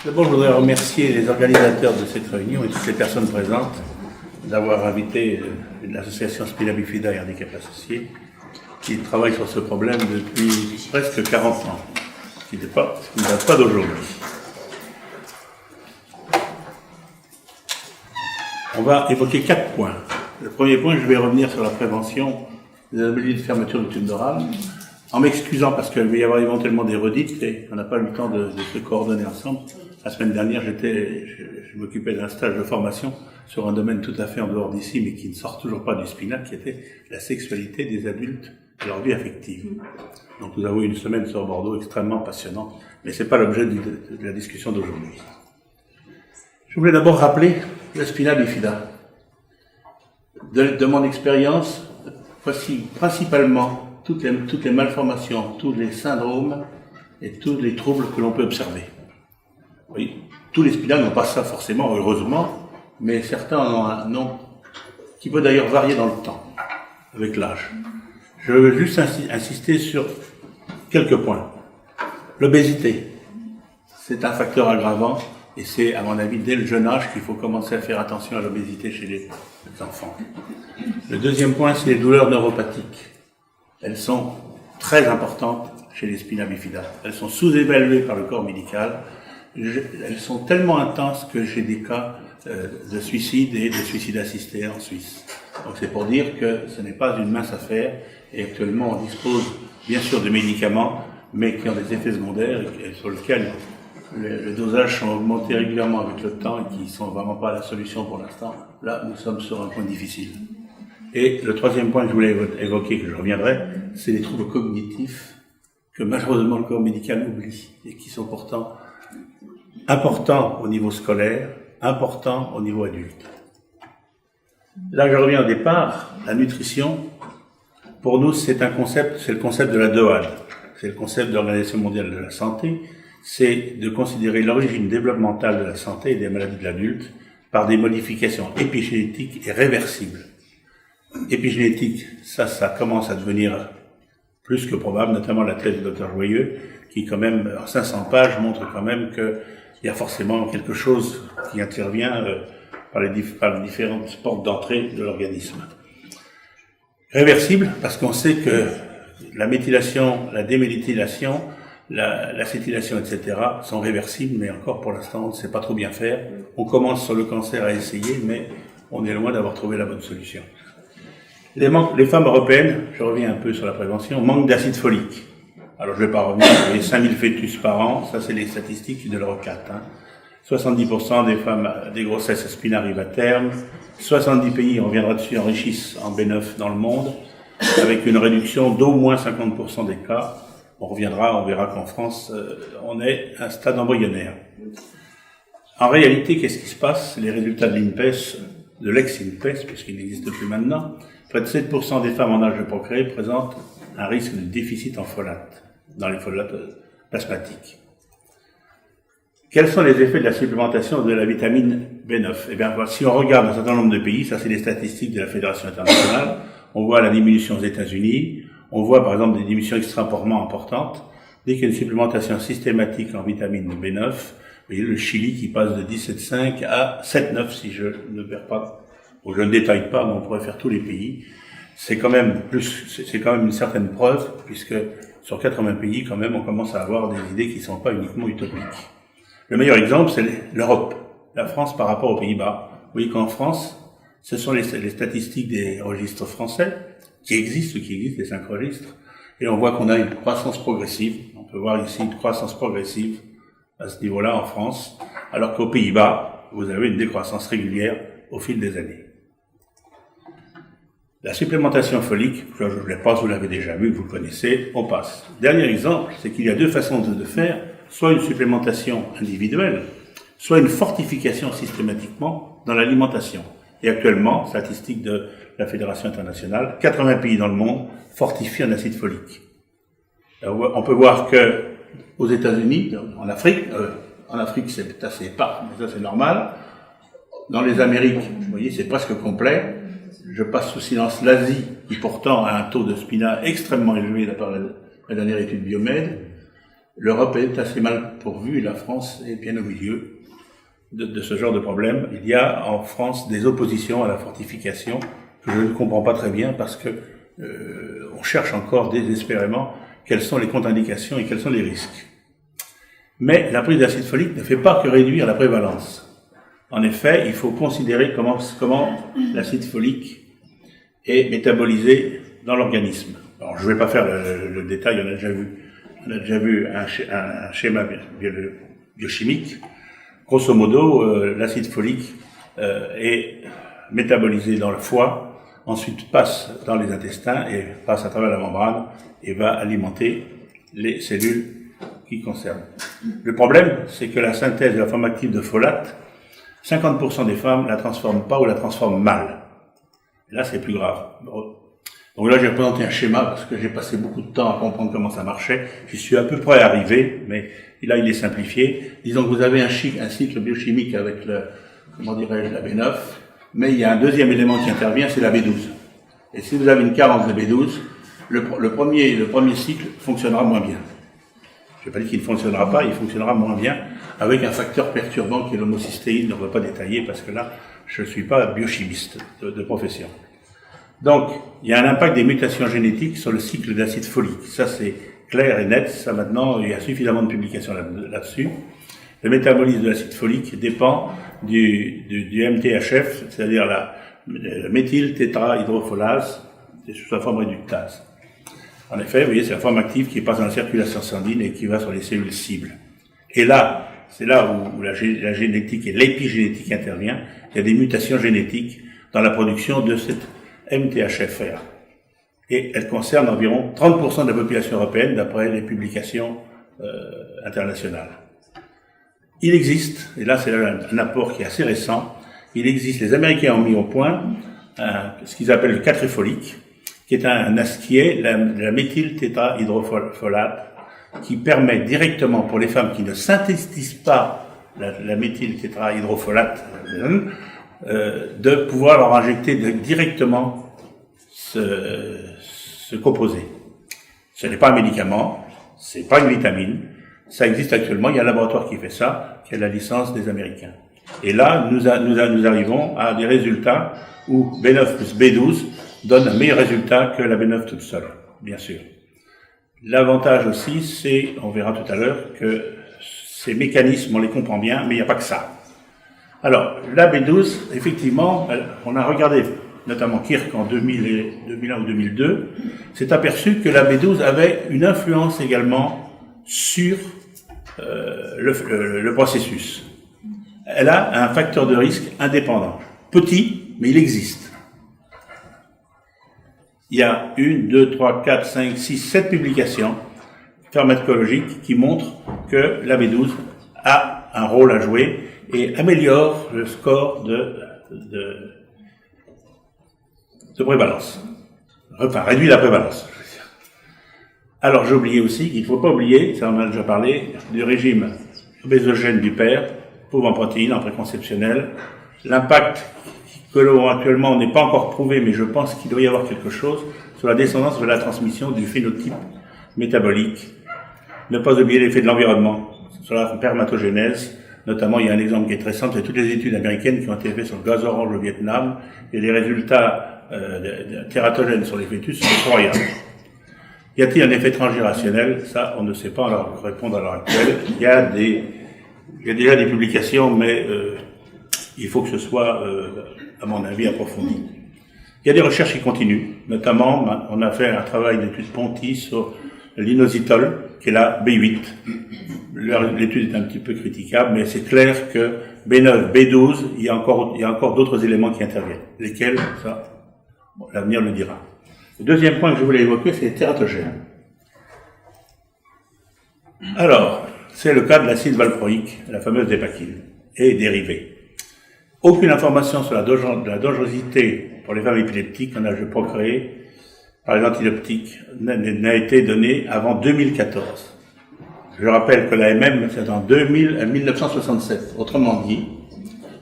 D'abord, je voudrais remercier les organisateurs de cette réunion et toutes les personnes présentes d'avoir invité l'association Spina Bifida et Handicap Associés qui travaille sur ce problème depuis presque 40 ans, ce qui ne date pas d'aujourd'hui. On va évoquer 4 points. Le premier point, je vais revenir sur la prévention des anomalies de fermeture du tube neural, en m'excusant parce qu'il va y avoir éventuellement des redites et on n'a pas eu le temps de se coordonner ensemble. La semaine dernière, je m'occupais d'un stage de formation sur un domaine tout à fait en dehors d'ici, mais qui ne sort toujours pas du SPINA, qui était la sexualité des adultes et leur vie affective. Donc nous avons eu une semaine sur Bordeaux extrêmement passionnante, mais c'est pas l'objet de la discussion d'aujourd'hui. Je voulais d'abord rappeler le Spina Bifida. De mon expérience, voici principalement toutes les malformations, tous les syndromes et tous les troubles que l'on peut observer. Oui, tous les spinas n'ont pas ça forcément, heureusement, mais certains en ont un nom qui peut d'ailleurs varier dans le temps, avec l'âge. Je veux juste insister sur quelques points. L'obésité, c'est un facteur aggravant et c'est, à mon avis, dès le jeune âge qu'il faut commencer à faire attention à l'obésité chez les enfants. Le deuxième point, c'est les douleurs neuropathiques. Elles sont très importantes chez les Spina Bifida. Elles sont sous-évaluées par le corps médical. Elles sont tellement intenses que j'ai des cas de suicide et de suicide assisté en Suisse. Donc c'est pour dire que ce n'est pas une mince affaire et actuellement on dispose bien sûr de médicaments mais qui ont des effets secondaires et sur lesquels les dosages sont augmentés régulièrement avec le temps et qui ne sont vraiment pas la solution pour l'instant. Là nous sommes sur un point difficile. Et le troisième point que je voulais évoquer, que je reviendrai, c'est les troubles cognitifs que malheureusement le corps médical oublie et qui sont pourtant importants au niveau scolaire, importants au niveau adulte. Là, je reviens au départ, la nutrition, pour nous, c'est le concept de la DOAD, c'est le concept de l'Organisation mondiale de la santé, c'est de considérer l'origine développementale de la santé et des maladies de l'adulte par des modifications épigénétiques et réversibles. Épigénétique, ça commence à devenir plus que probable, notamment la thèse du Dr Joyeux, qui quand même, en 500 pages, montre quand même qu'il y a forcément quelque chose qui intervient par les différentes portes d'entrée de l'organisme. Réversible, parce qu'on sait que la méthylation, la déméthylation, l'acétylation, etc. sont réversibles, mais encore pour l'instant, on ne sait pas trop bien faire. On commence sur le cancer à essayer, mais on est loin d'avoir trouvé la bonne solution. Les femmes européennes, je reviens un peu sur la prévention, manquent d'acide folique. Alors je ne vais pas revenir, vous voyez, 5000 fœtus par an, ça c'est les statistiques de l'Eurocate. 70% des femmes, des grossesses spina arrivent à terme, 70 pays, on reviendra dessus, enrichissent en B9 dans le monde, avec une réduction d'au moins 50% des cas. On verra qu'en France, on est à un stade embryonnaire. En réalité, qu'est-ce qui se passe? Les résultats de l'INPES, de l'ex-INPES, puisqu'il n'existe plus maintenant, près de 7% des femmes en âge de procréer présentent un risque de déficit en folate, dans les folates plasmatiques. Quels sont les effets de la supplémentation de la vitamine B9? Eh bien, si on regarde un certain nombre de pays, ça c'est les statistiques de la Fédération internationale, on voit la diminution aux États-Unis, on voit par exemple des diminutions extrêmement importantes. Dès qu'il y a une supplémentation systématique en vitamine B9, vous voyez le Chili qui passe de 17,5 à 7,9 si je ne perds pas, ou je ne détaille pas, mais on pourrait faire tous les pays. C'est quand même une certaine preuve, puisque sur 80 pays, quand même, on commence à avoir des idées qui ne sont pas uniquement utopiques. Le meilleur exemple, c'est l'Europe. La France par rapport aux Pays-Bas. Vous voyez qu'en France, ce sont les statistiques des registres français, qui existent, les 5 registres, et on voit qu'on a une croissance progressive. On peut voir ici une croissance progressive à ce niveau-là en France, alors qu'aux Pays-Bas, vous avez une décroissance régulière au fil des années. La supplémentation folique, je ne l'ai pas, vous l'avez déjà vu, vous le connaissez, on passe. Dernier exemple, c'est qu'il y a 2 façons de faire, soit une supplémentation individuelle, soit une fortification systématiquement dans l'alimentation. Et actuellement, statistique de la Fédération internationale, 80 pays dans le monde fortifient en acide folique. Alors, on peut voir que aux États-Unis, en Afrique c'est assez épars, mais ça c'est normal. Dans les Amériques, vous voyez, c'est presque complet. Je passe sous silence l'Asie, qui pourtant a un taux de spina extrêmement élevé d'après la dernière étude Biomed. L'Europe est assez mal pourvue et la France est bien au milieu de ce genre de problème. Il y a en France des oppositions à la fortification que je ne comprends pas très bien parce que on cherche encore désespérément quelles sont les contre-indications et quels sont les risques. Mais la prise d'acide folique ne fait pas que réduire la prévalence. En effet, il faut considérer comment l'acide folique est métabolisé dans l'organisme. Alors, je ne vais pas faire le détail, on a déjà vu un schéma biochimique. Grosso modo, l'acide folique est métabolisé dans le foie, ensuite passe dans les intestins et passe à travers la membrane et va alimenter les cellules qui concernent. Le problème, c'est que la synthèse de la forme active de folate, 50% des femmes la transforment pas ou la transforment mal. Et là, c'est plus grave. Donc là, j'ai présenté un schéma parce que j'ai passé beaucoup de temps à comprendre comment ça marchait. J'y suis à peu près arrivé, mais là, il est simplifié. Disons que vous avez un cycle biochimique avec la B9, mais il y a un deuxième élément qui intervient, c'est la B12. Et si vous avez une carence de B12, le premier cycle fonctionnera moins bien. Je n'ai pas dit qu'il ne fonctionnera pas, il fonctionnera moins bien avec un facteur perturbant qui est l'homocystéine. On ne va pas détailler parce que là, je ne suis pas biochimiste de profession. Donc, il y a un impact des mutations génétiques sur le cycle d'acide folique. Ça, c'est clair et net. Ça, maintenant, il y a suffisamment de publications là-dessus. Le métabolisme de l'acide folique dépend du MTHF, c'est-à-dire la méthyltétrahydrofolase, c'est sous sa forme réductase. En effet, vous voyez, c'est la forme active qui passe dans la circulation sanguine et qui va sur les cellules cibles. Et là, c'est là où la génétique et l'épigénétique intervient. Il y a des mutations génétiques dans la production de cette MTHFR. Et elle concerne environ 30% de la population européenne d'après les publications internationales. Il existe, et là c'est un apport qui est assez récent, il existe, les Américains ont mis au point ce qu'ils appellent le quadrifolique, qui est la méthyltétrahydrofolate, qui permet directement pour les femmes qui ne synthétisent pas la méthyltétrahydrofolate de pouvoir leur injecter directement ce composé. Ce n'est pas un médicament, c'est pas une vitamine, ça existe actuellement, il y a un laboratoire qui fait ça, qui a la licence des Américains. Et là, nous arrivons à des résultats où B9 plus B12 donne un meilleur résultat que la B9 toute seule, bien sûr. L'avantage aussi, c'est, on verra tout à l'heure, que ces mécanismes, on les comprend bien, mais il n'y a pas que ça. Alors, la B12, effectivement, on a regardé, notamment Kirk en 2001 ou 2002, s'est aperçu que la B12 avait une influence également sur le processus. Elle a un facteur de risque indépendant. Petit, mais il existe. Il y a 1, 2, 3, 4, 5, 6, 7 publications pharmacologiques qui montrent que la B12 a un rôle à jouer et améliore le score de prévalence. Enfin, réduit la prévalence. Alors, j'ai oublié aussi qu'il ne faut pas oublier, ça on en a déjà parlé, du régime obésogène du père, pauvre en protéines, en préconceptionnel. L'impact que l'on actuellement n'est pas encore prouvé, mais je pense qu'il doit y avoir quelque chose sur la descendance de la transmission du phénotype métabolique. Ne pas oublier l'effet de l'environnement sur la permatogénèse. Notamment, il y a un exemple qui est très simple, c'est toutes les études américaines qui ont été faites sur le gaz orange au Vietnam, et les résultats tératogènes sur les fœtus sont effroyables. Y a-t-il un effet transgénérationnel? Ça, on ne sait pas alors répondre à l'heure actuelle. Il y a déjà des publications, mais il faut que ce soit, à mon avis, approfondi. Il y a des recherches qui continuent. Notamment, on a fait un travail d'étude Ponty sur l'inositol, qui est la B8. L'étude est un petit peu critiquable, mais c'est clair que B9, B12, il y a encore d'autres éléments qui interviennent. Lesquels, ça, bon, l'avenir le dira. Le deuxième point que je voulais évoquer, c'est les tératogènes. Alors, c'est le cas de l'acide valproïque, la fameuse dépakine, et dérivés. Aucune information sur la dangerosité pour les femmes épileptiques en âge de procréer par les antibiotiques n'a été donnée avant 2014. Je rappelle que l'AMM, c'est en 1967. Autrement dit,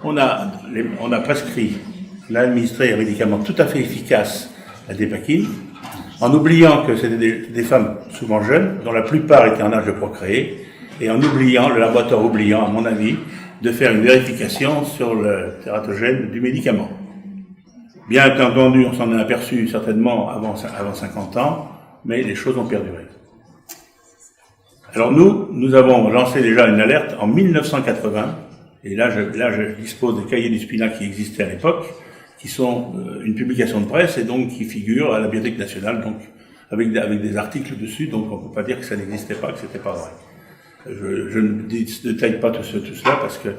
on a prescrit, on a administré un médicament tout à fait efficace, la dépakine, en oubliant que c'était des femmes souvent jeunes, dont la plupart étaient en âge de procréer, et en oubliant, le laboratoire oubliant, à mon avis, de faire une vérification sur le tératogène du médicament. Bien entendu, on s'en est aperçu certainement avant 50 ans, mais les choses ont perduré. Alors nous avons lancé déjà une alerte en 1980, et là je dispose des cahiers du SPINA qui existaient à l'époque, qui sont une publication de presse et donc qui figurent à la Bibliothèque nationale, donc avec des articles dessus, donc on ne peut pas dire que ça n'existait pas, que c'était pas vrai. Je ne détaille pas tout cela parce que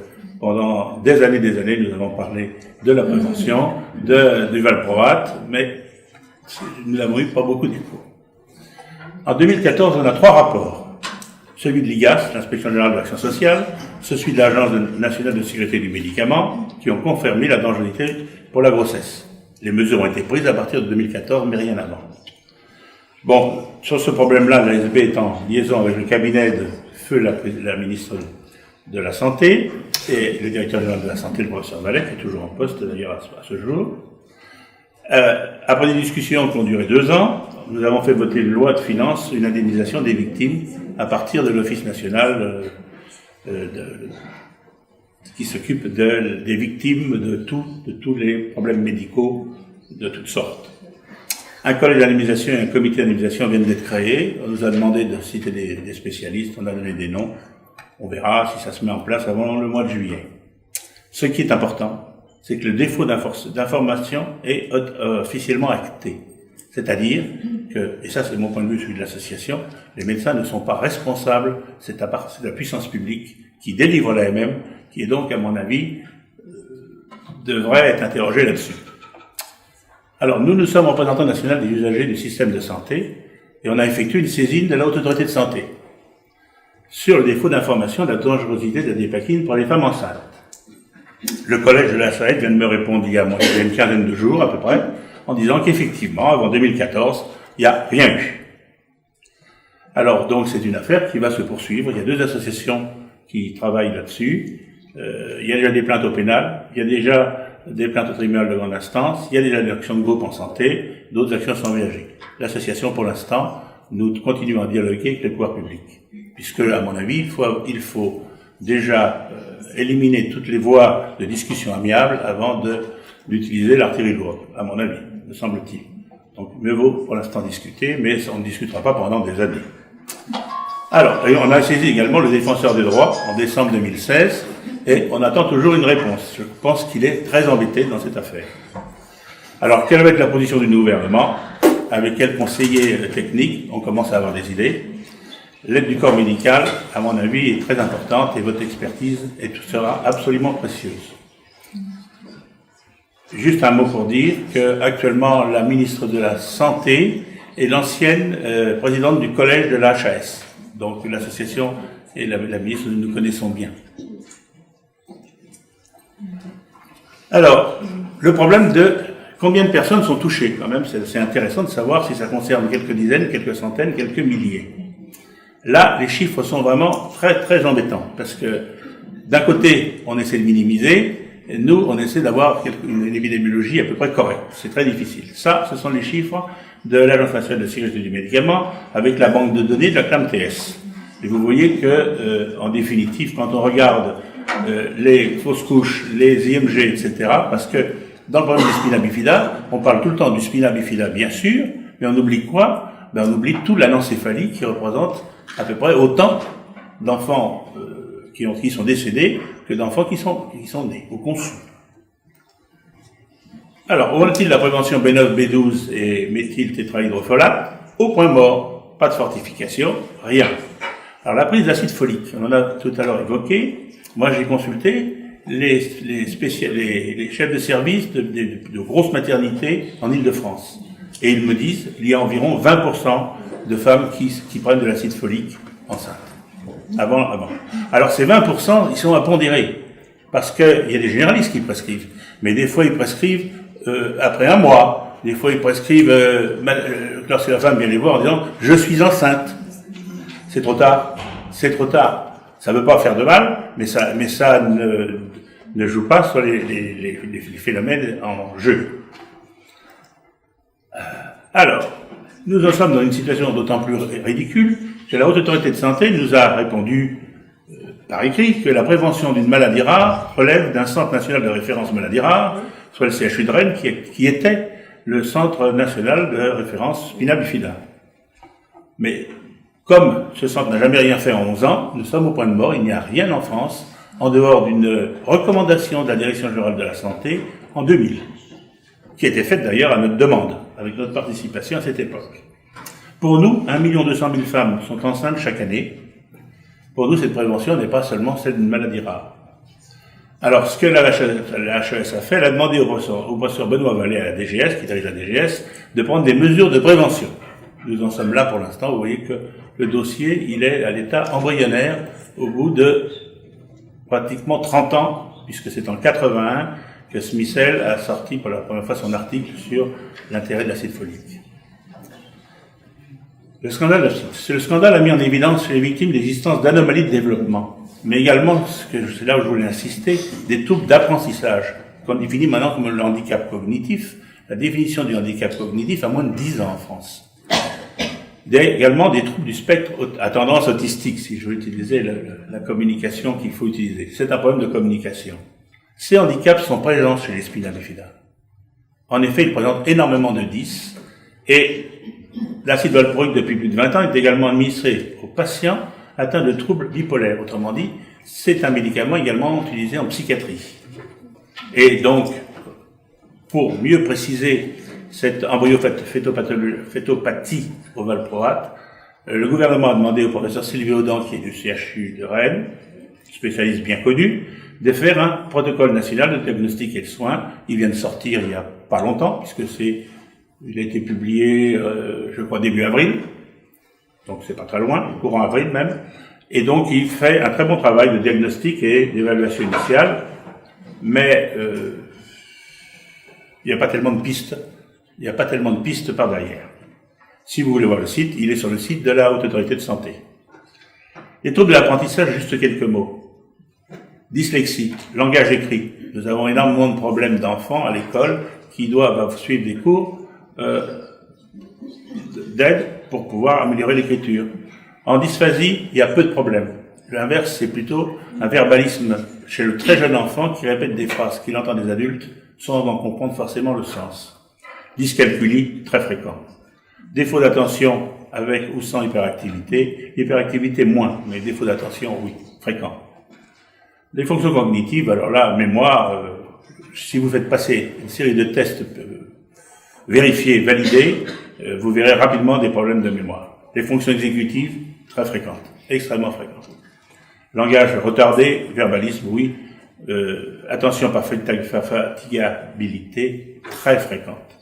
pendant des années, nous avons parlé de la prévention, du valproate, mais nous n'avons eu pas beaucoup d'écho. En 2014, on a 3 rapports. Celui de l'IGAS, l'Inspection Générale de l'Action Sociale, celui de l'Agence nationale de sécurité du médicament, qui ont confirmé la dangerosité pour la grossesse. Les mesures ont été prises à partir de 2014, mais rien avant. Bon, sur ce problème-là, l'ASB est en liaison avec le cabinet de feu la ministre de la Santé et le directeur général de la Santé, le professeur Vallet, qui est toujours en poste d'ailleurs à ce jour. Après des discussions qui ont duré 2 ans, nous avons fait voter une loi de finances, une indemnisation des victimes à partir de l'Office national qui s'occupe des victimes de tous les problèmes médicaux de toutes sortes. Un collège d'indemnisation et un comité d'indemnisation viennent d'être créés. On nous a demandé de citer des spécialistes, on a donné des noms. On verra si ça se met en place avant le mois de juillet. Ce qui est important, c'est que le défaut d'information est officiellement acté. C'est-à-dire que, et ça c'est mon point de vue, celui de l'association, les médecins ne sont pas responsables, c'est la puissance publique qui délivre l'AMM, qui est donc, à mon avis, devrait être interrogée là-dessus. Alors, nous sommes représentants nationaux des usagers du système de santé, et on a effectué une saisine de la Haute Autorité de Santé sur le défaut d'information de la dangerosité de la dépakine pour les femmes enceintes. Le collège de la SAED vient de me répondre il y a une quinzaine de jours à peu près, en disant qu'effectivement, avant 2014, il n'y a rien eu. Alors, donc, c'est une affaire qui va se poursuivre. Il y a 2 associations qui travaillent là-dessus. Il y a déjà des plaintes au pénal, il y a déjà des plaintes au tribunal de grande instance, il y a déjà des actions de groupe en santé, d'autres actions sont engagées. L'association, pour l'instant, nous continuons à dialoguer avec les pouvoirs publics. Puisque, à mon avis, il faut déjà éliminer toutes les voies de discussion amiable avant d'utiliser l'artillerie lourde, à mon avis, me semble-t-il. Donc, mieux vaut pour l'instant discuter, mais on ne discutera pas pendant des années. Alors, on a saisi également le défenseur des droits en décembre 2016, et on attend toujours une réponse. Je pense qu'il est très embêté dans cette affaire. Alors, quelle va être la position du gouvernement? Avec quel conseiller technique? On commence à avoir des idées. L'aide du corps médical, à mon avis, est très importante, et votre expertise sera absolument précieuse. Juste un mot pour dire que actuellement la ministre de la Santé est l'ancienne présidente du collège de l'HAS. Donc l'association et la ministre, nous connaissons bien. Alors, le problème de combien de personnes sont touchées, quand même, c'est intéressant de savoir si ça concerne quelques dizaines, quelques centaines, quelques milliers. Là, les chiffres sont vraiment très, très embêtants, parce que d'un côté, on essaie de minimiser, et nous, on essaie d'avoir une épidémiologie à peu près correcte. C'est très difficile. Ça, ce sont les chiffres de l'Agence nationale de sécurité du médicament avec la banque de données de la CLAMTS. Et vous voyez que, en définitive, quand on regarde les fausses couches, les IMG, etc., parce que dans le problème du spina bifida, on parle tout le temps du spina bifida, bien sûr, mais on oublie quoi? Ben, on oublie toute l'anencéphalie qui représente à peu près autant d'enfants qui sont décédés que d'enfants qui sont nés ou conçus. Alors, où en est-il de la prévention B9, B12 et méthyltétrahydrofolate? Au point mort, pas de fortification, rien. Alors, la prise d'acide folique, on en a tout à l'heure évoqué. Moi, j'ai consulté les chefs de service de grosses maternités en Île-de-France. Et ils me disent qu'il y a environ 20% de femmes qui prennent de l'acide folique enceinte. Avant. Alors, ces 20%, ils sont à pondérer. Parce qu'il y a des généralistes qui prescrivent. Mais des fois, ils prescrivent après 1 mois. Des fois, ils prescrivent lorsque la femme vient les voir en disant « Je suis enceinte ». C'est trop tard. C'est trop tard. Ça ne veut pas faire de mal, mais ça ne joue pas sur les phénomènes en jeu. Alors, Nous en sommes dans une situation d'autant plus ridicule que la Haute Autorité de Santé nous a répondu par écrit que la prévention d'une maladie rare relève d'un centre national de référence maladie rare, soit le CHU de Rennes, qui était le centre national de référence spina bifida. Mais comme ce centre n'a jamais rien fait en 11 ans, nous sommes au point de mort, il n'y a rien en France, en dehors d'une recommandation de la Direction générale de la santé en 2000, qui a été faite d'ailleurs à notre demande, avec notre participation à cette époque. Pour nous, 1 200 000 femmes sont enceintes chaque année. Pour nous, cette prévention n'est pas seulement celle d'une maladie rare. Alors, ce que la HES a fait, elle a demandé au professeur Benoît Vallée à la DGS, qui dirige la DGS, de prendre des mesures de prévention. Nous en sommes là pour l'instant. Vous voyez que le dossier, il est à l'état embryonnaire au bout de pratiquement 30 ans, puisque c'est en 81 que Smithel a sorti pour la première fois son article sur l'intérêt de l'acide folique. Le scandale a mis en évidence chez les victimes l'existence d'anomalies de développement, mais également, c'est là où je voulais insister, des troubles d'apprentissage, qu'on définit maintenant comme le handicap cognitif. La définition du handicap cognitif a moins de 10 ans en France. Également des troubles du spectre à tendance autistique, si je veux utiliser la communication qu'il faut utiliser. C'est un problème de communication. Ces handicaps sont présents chez les spina bifida. En effet, ils présentent énormément de 10, et l'acide valproïque depuis plus de 20 ans est également administré aux patients atteints de troubles bipolaires. Autrement dit, c'est un médicament également utilisé en psychiatrie. Et donc, pour mieux préciser cette embryo-fétopathie au valproate, le gouvernement a demandé au professeur Sylvie Audan, qui est du CHU de Rennes, spécialiste bien connu, de faire un protocole national de diagnostic et de soins. Il vient de sortir il n'y a pas longtemps, puisque il a été publié, je crois, début avril, donc c'est pas très loin, courant avril même, et donc il fait un très bon travail de diagnostic et d'évaluation initiale, mais il n'y a pas tellement de pistes. Il n'y a pas tellement de pistes par derrière. Si vous voulez voir le site, il est sur le site de la Haute Autorité de Santé. Les troubles de l'apprentissage, juste quelques mots. Dyslexie, langage écrit. Nous avons énormément de problèmes d'enfants à l'école qui doivent suivre des cours d'aide pour pouvoir améliorer l'écriture. En dysphasie, il y a peu de problèmes. L'inverse, c'est plutôt un verbalisme chez le très jeune enfant qui répète des phrases qu'il entend des adultes sans en comprendre forcément le sens. Dyscalculie, très fréquent. Défaut d'attention avec ou sans hyperactivité. Hyperactivité moins, mais défaut d'attention, oui, fréquent. Les fonctions cognitives, alors là, mémoire, si vous faites passer une série de tests vérifiés, validés, vous verrez rapidement des problèmes de mémoire. Les fonctions exécutives, très fréquentes, extrêmement fréquentes. Langage retardé, verbalisme, oui. Attention par fatigabilité, très fréquente,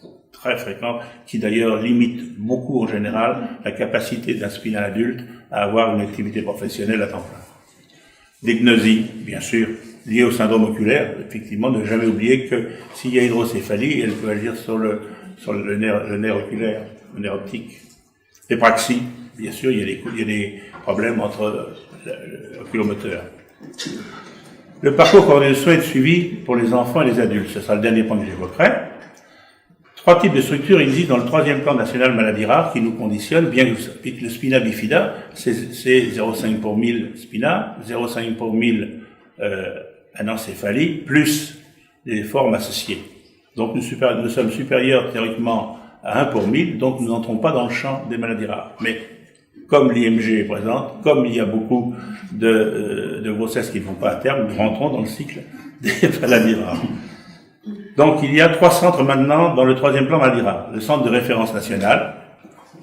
qui d'ailleurs limite beaucoup en général la capacité d'un spinal adulte à avoir une activité professionnelle à temps plein. Dysgnosie, bien sûr, liée au syndrome oculaire, effectivement, ne jamais oublier que s'il y a hydrocéphalie, elle peut agir sur le nerf oculaire, le nerf optique. L'épraxie, bien sûr, il y a des problèmes entre l'oculomoteur. Le parcours coordonné de soins et de suivi pour les enfants et les adultes, ce sera le dernier point que j'évoquerai. 3 types de structures existent dans le 3e plan national maladie rare qui nous conditionne, bien que le spina bifida, c'est 0,5 pour 1000 spina, 0,5 pour 1000 anencéphalie, plus les formes associées. Donc nous sommes supérieurs théoriquement à 1 pour 1000, donc nous n'entrons pas dans le champ des maladies rares. Mais comme l'IMG est présente, comme il y a beaucoup de grossesses qui ne vont pas à terme, nous rentrons dans le cycle des maladies rares. Donc il y a 3 centres maintenant dans le 3e plan maladie rare. Le centre de référence national,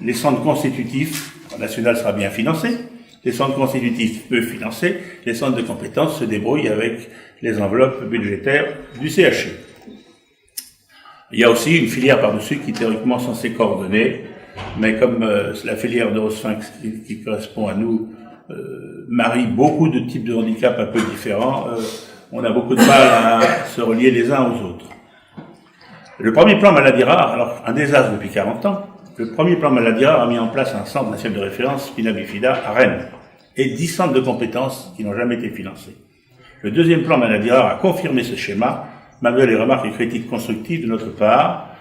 les centres constitutifs, le national sera bien financé, les centres constitutifs peu financés, les centres de compétences se débrouillent avec les enveloppes budgétaires du CHU. Il y a aussi une filière par-dessus qui est théoriquement censée coordonner, mais comme la filière Neurosphinx qui correspond à nous marie beaucoup de types de handicaps un peu différents, on a beaucoup de mal à se relier les uns aux autres. Le premier plan maladie rare, alors un désastre depuis 40 ans, le premier plan maladie rare a mis en place un centre national de référence spina bifida à Rennes et 10 centres de compétences qui n'ont jamais été financés. Le 2e plan maladie rare a confirmé ce schéma, malgré les remarques et critiques constructives de notre part,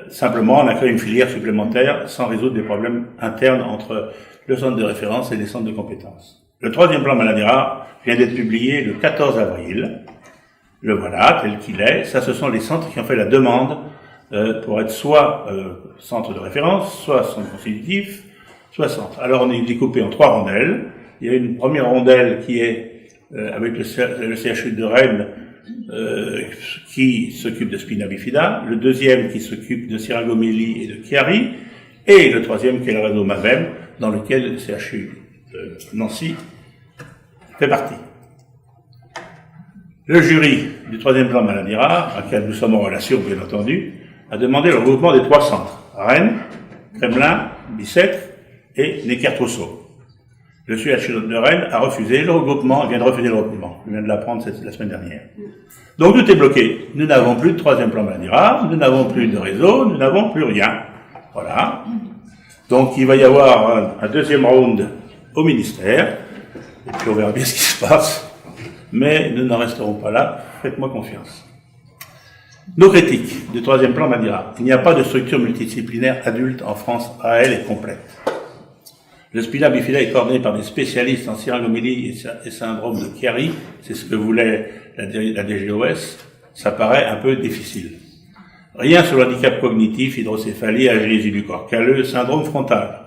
Simplement, on a créé une filière supplémentaire sans résoudre des problèmes internes entre le centre de référence et les centres de compétences. Le troisième plan maladie rare vient d'être publié le 14 avril. Le voilà, tel qu'il est. Ça, ce sont les centres qui ont fait la demande pour être soit centre de référence, soit centre constitutif, soit centre. Alors, on est découpé en 3 rondelles. Il y a une première rondelle qui est avec le CHU de Rennes, qui s'occupe de spina bifida, le deuxième qui s'occupe de syringomélie et de Chiari, et le troisième qui est le réseau MAVEM, dans lequel le CHU de Nancy fait partie. Le jury du troisième plan maladie rare, à laquelle nous sommes en relation bien entendu, a demandé le regroupement des 3 centres, Rennes, Kremlin, Bicêtre et Necker-Trousseau. Le CHU de Rennes a refusé le regroupement, vient de refuser le regroupement. Je viens de l'apprendre la semaine dernière. Donc tout est bloqué. Nous n'avons plus de troisième plan maladie rare, nous n'avons plus de réseau, nous n'avons plus rien. Voilà. Donc il va y avoir un deuxième round au ministère, et puis on verra bien ce qui se passe. Mais nous n'en resterons pas là, faites-moi confiance. Nos critiques du troisième plan maladie rare. Il n'y a pas de structure multidisciplinaire adulte en France, elle est complète. Le spina bifida est coordonné par des spécialistes en syringomélie et syndrome de Chiari, c'est ce que voulait la DGOS, ça paraît un peu difficile. Rien sur le handicap cognitif, hydrocéphalie, agénésie du corps calleux, syndrome frontal.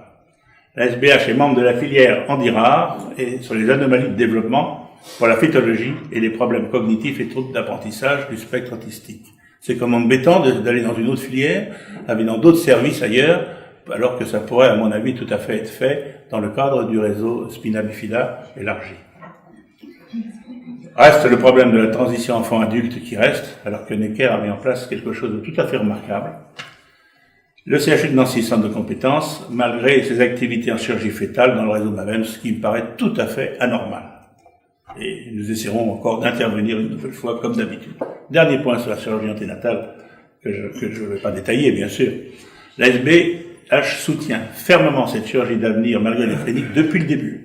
La SBH est membre de la filière Handirare et sur les anomalies de développement pour la phytologie et les problèmes cognitifs et troubles d'apprentissage du spectre autistique. C'est comme embêtant d'aller dans une autre filière, aller dans d'autres services ailleurs, alors que ça pourrait, à mon avis, tout à fait être fait dans le cadre du réseau spina bifida élargi. Reste le problème de la transition enfant-adulte qui reste, alors que Necker a mis en place quelque chose de tout à fait remarquable. Le CHU de Nancy, centre de compétences, malgré ses activités en chirurgie fœtale dans le réseau MAVEM, ce qui me paraît tout à fait anormal. Et nous essaierons encore d'intervenir une nouvelle fois, comme d'habitude. Dernier point sur la chirurgie anténatale, que je ne vais pas détailler, bien sûr. La SBH soutient fermement cette chirurgie d'avenir malgré les cliniques depuis le début.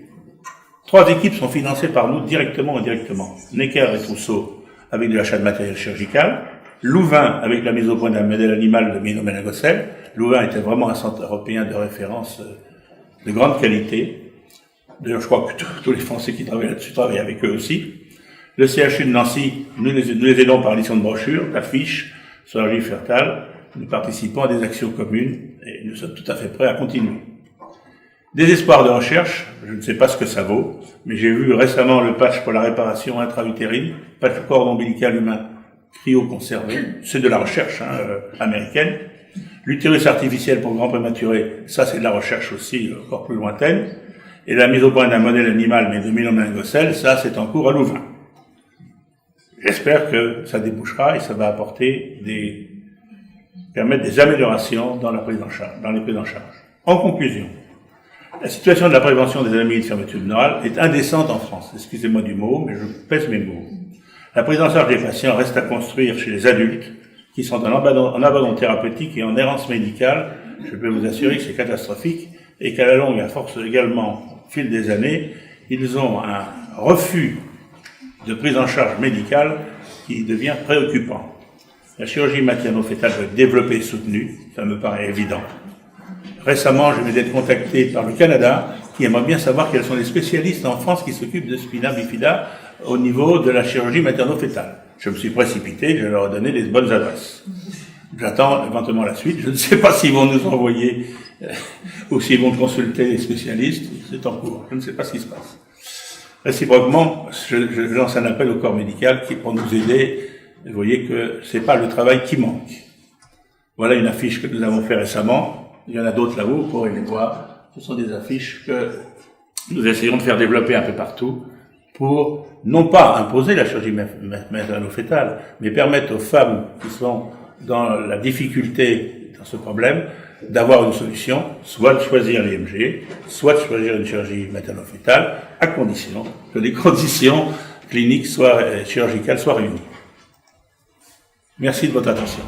3 équipes sont financées par nous directement ou indirectement. Necker et Trousseau avec de l'achat de matériel chirurgical, Louvain avec la mise au point d'un modèle animal de ménoménagocèle. Louvain était vraiment un centre européen de référence de grande qualité. D'ailleurs, je crois que tous les Français qui travaillent là-dessus travaillent avec eux aussi. Le CHU de Nancy, nous les aidons par l'édition de brochures, d'affiches sur la chirurgie fœtale. Nous participons à des actions communes et nous sommes tout à fait prêts à continuer. Des espoirs de recherche, je ne sais pas ce que ça vaut, mais j'ai vu récemment le patch pour la réparation intra-utérine, patch de cordon ombilical humain cryoconservé, c'est de la recherche américaine. L'utérus artificiel pour grand prématuré, ça c'est de la recherche aussi encore plus lointaine. Et la mise au point d'un modèle animal mais de ménoménagocèle, ça c'est en cours à Louvain. J'espère que ça débouchera et ça va permettre des améliorations dans la prise en charge, dans les prises en charge. En conclusion, la situation de la prévention des anomalies de fermeture neurale est indécente en France. Excusez-moi du mot, mais je pèse mes mots. La prise en charge des patients reste à construire chez les adultes qui sont en abandon thérapeutique et en errance médicale. Je peux vous assurer que c'est catastrophique et qu'à la longue, à force également, au fil des années, ils ont un refus de prise en charge médicale qui devient préoccupant. La chirurgie materno-fœtale doit être développée et soutenue, ça me paraît évident. Récemment, je vais être contacté par le Canada, qui aimerait bien savoir quels sont les spécialistes en France qui s'occupent de spina bifida au niveau de la chirurgie materno-fœtale. Je me suis précipité, je leur ai donné les bonnes adresses. J'attends éventuellement la suite. Je ne sais pas s'ils vont nous envoyer ou s'ils vont consulter les spécialistes. C'est en cours. Je ne sais pas ce qui se passe. Réciproquement, je lance un appel au corps médical pour nous aider. Vous voyez que c'est pas le travail qui manque. Voilà une affiche que nous avons fait récemment. Il y en a d'autres là-haut, vous pourrez les voir. Ce sont des affiches que nous essayons de faire développer un peu partout pour non pas imposer la chirurgie materno-fœtale, mais permettre aux femmes qui sont dans la difficulté dans ce problème d'avoir une solution, soit de choisir l'IMG, soit de choisir une chirurgie materno-fœtale, à condition que les conditions cliniques chirurgicales soient réunies. Merci de votre attention.